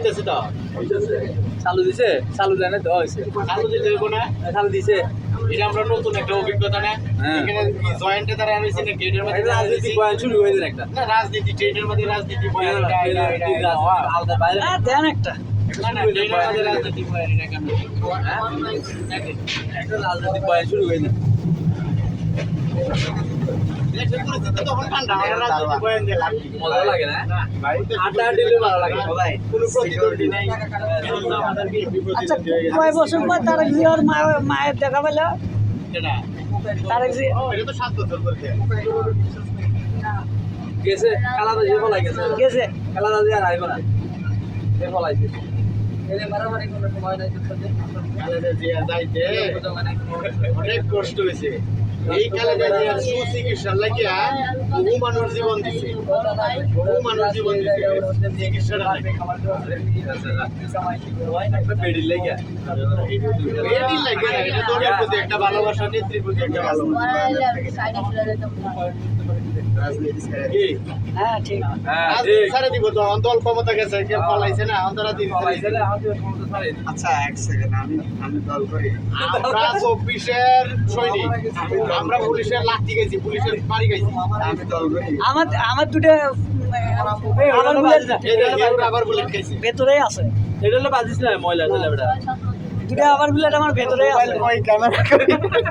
হইতেছে তো চালু দিছে চালু দেয় না তো হয়েছে চালু দিতে হইব না চালু দিছে এটা আমরা নতুন একটা অভিজ্ঞতা না হ্যাঁ। এখানে জয়েন্টে তারা রয়েছে না গেটের মধ্যে এটা রাজনীতি বয়ান শুরু হয়ে যায় একটা না রাজনীতি ট্রেনের মধ্যে রাজনীতি বয়ান আলাদা বাইরে দেন একটা না না ট্রেনের মধ্যে রাজনীতি বয়ান এটা কেন একটা রাজনীতি বয়ান শুরু হয়ে যায় ইলেকশন পরিস্থিতি তখন ঠান্ডা আমরা রাজনীতি বয়ান দিয়ে লাভ কি? মজা লাগে না ভাই আড্ডা দিলে ভালো লাগে সবাই কোনো প্রতিদ্বন্দ্বী নাই আমাদের বিএনপি আচ্ছা প্রতিদ্বন্দ্বী হয়ে গেছে কয় বছর পর তারেক জিয়ার মায়ের দেখা পেল এটা তারেক জিয়া এটা তো 7 বছর করতে গেছে কালাদা যে ফলাই গেছে গেছে কালাদা যে আর আইব না যে ফলাইছে এলে মারামারি কোনো সময় নাই তো খালেদা জিয়া যাইতে অনেক কষ্ট হয়েছে এই খালেদা জিয়ার সুচিকিৎসা লাগিয়া বহু মানুষ জীবন দিছে বহু মানুষ জীবন দিছে চিকিৎসাটা লাগে বেড়ি লেগে এদিন লাগে না এটা দলের প্রতি একটা ভালোবাসা নেত্রীর প্রতি একটা ভালোবাসা কি হ্যাঁ ঠিক হ্যাঁ রাজনীতি ছেড়ে দিব তো অন্তল ক্ষমতা গেছে কে ফলাইছে না অন্তরা দিন ফলাইছে না আমাদের ক্ষমতা ছাড়ে আচ্ছা এক সেকেন্ড আমি দল করি আমরা 24-এর সৈনিক আমরা পুলিশের লাঠি গেছি পুলিশের বাড়ি গেছি আমি দল করি আমার দুটো আবার বুলেট আবার বুলেট খাইছি ভেতরেই আছে এটা হলো বাজিস না ময়লা ছেলে বেটা দুটো আবার বুলেট আমার ভেতরেই আছে ক্যামেরা